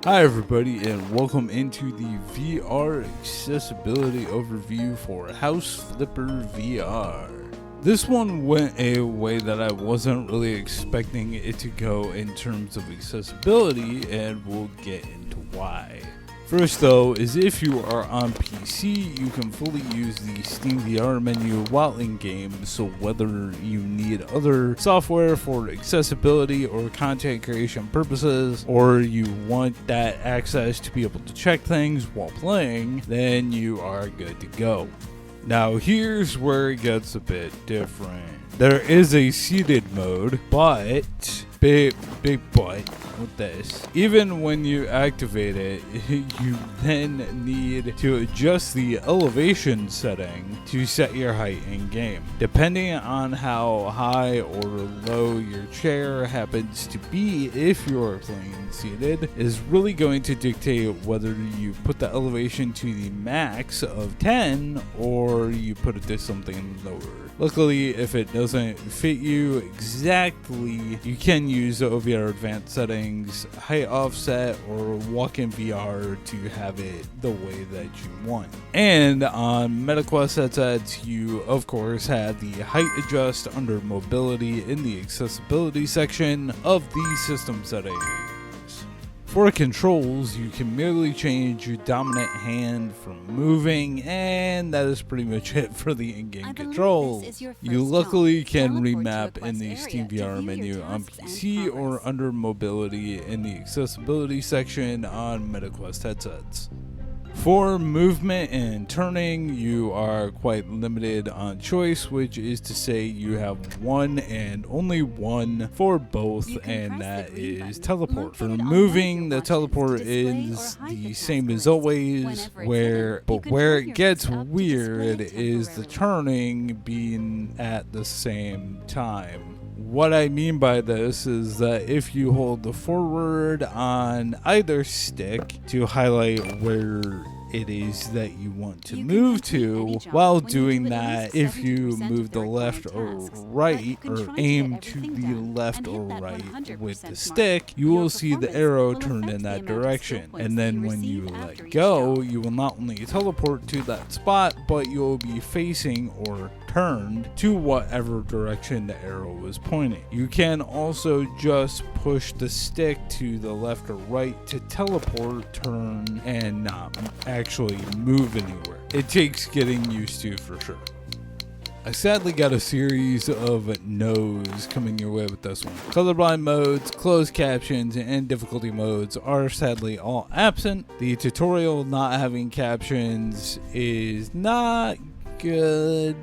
Hi everybody, and welcome into the VR accessibility overview for House Flipper VR. This one went a way that I wasn't really expecting it to go in terms of accessibility, and we'll get into why. First though, is if you are on PC, you can fully use the Steam VR menu while in game, so whether you need other software for accessibility or content creation purposes, or you want that access to be able to check things while playing, then you are good to go. Now here's where it gets a bit different. There is a seated mode, but big but with this, even when you activate it, you then need to adjust the elevation setting to set your height in game. Depending on how high or low your chair happens to be, if you're playing seated, is really going to dictate whether you put the elevation to the max of 10 or you put it to something lower. Luckily, if it doesn't fit you exactly, you can use the OVR advanced settings, height offset, or walk-in VR to have it the way that you want. And on MetaQuest headsets, you of course have the height adjust under mobility in the accessibility section of the system settings. For controls, you can merely change your dominant hand from moving, and that is pretty much it for the in-game controls. You luckily can remap in the Steam VR menu on PC or under mobility in the accessibility section on MetaQuest headsets. For movement and turning, you are quite limited on choice, which is to say you have one and only one for both, and that is teleport. For moving, the teleport is the same as always, where it gets weird is the turning being at the same time. What I mean by this is that if you hold the forward on either stick to highlight where it is that you want to move to, while doing that, if you move the left or right, or aim to the left or right with the stick, you will see the arrow turned in that direction. And then when you let go, you will not only teleport to that spot, but you will be facing or turned to whatever direction the arrow is pointing. You can also just push the stick to the left or right to teleport, turn, and not actually move anywhere. It takes getting used to for sure. I sadly got a series of no's coming your way with this one. Colorblind modes, closed captions, and difficulty modes are sadly all absent. The tutorial not having captions is not good.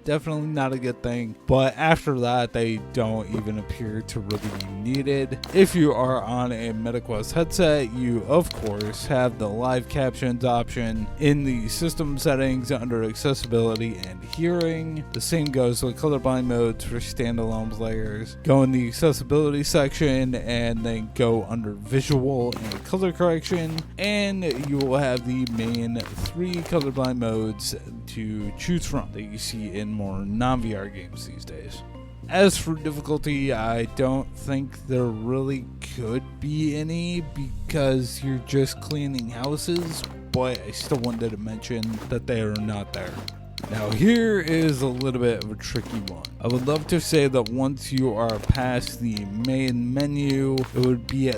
Definitely not a good thing, but after that they don't even appear to really be needed. If you are on a MetaQuest headset, you of course have the live captions option in the system settings under accessibility and hearing. The same goes with colorblind modes for standalone players. Go in the accessibility section and then go under visual and color correction, and you will have the main 3 colorblind modes to choose from that you see in more non-VR games these days. As for difficulty, I don't think there really could be any because you're just cleaning houses, but I still wanted to mention that they are not there. Now here is a little bit of a tricky one. I would love to say that once you are past the main menu, it would be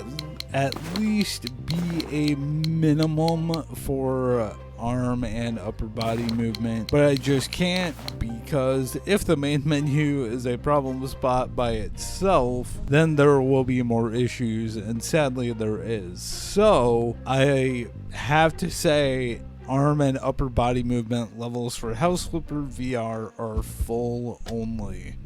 at least be a minimum for arm and upper body movement, but I just can't, because if the main menu is a problem spot by itself, then there will be more issues, and sadly there is. So I have to say arm and upper body movement levels for House Flipper VR are full only.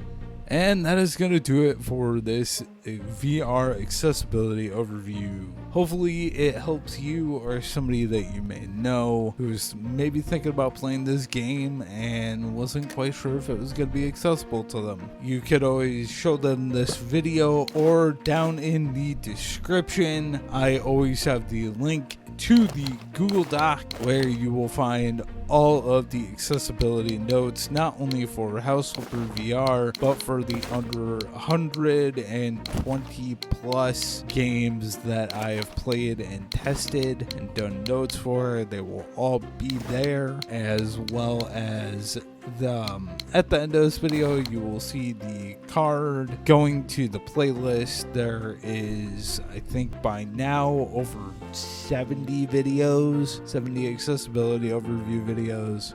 And that is going to do it for this VR accessibility overview. Hopefully it helps you or somebody that you may know who's maybe thinking about playing this game and wasn't quite sure if it was going to be accessible to them. You could always show them this video, or down in the description I always have the link to the Google Doc where you will find all of the accessibility notes, not only for House Flipper VR, but for the under 120 plus games that I have played and tested and done notes for. They will all be there, as well as at the end of this video you will see the card going to the playlist. There is, I think by now, over 70 videos, 70 accessibility overview videos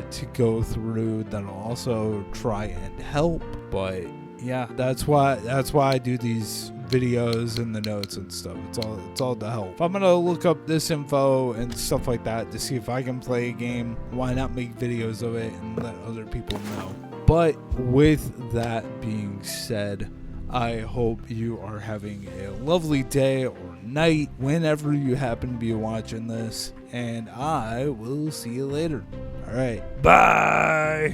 to go through that'll also try and help. But yeah, that's why I do these videos and the notes and stuff. It's all to help. If I'm gonna look up this info and stuff like that to see if I can play a game, why not make videos of it and let other people know? But with that being said, I hope you are having a lovely day or night whenever you happen to be watching this, and I will see you later. All right, bye.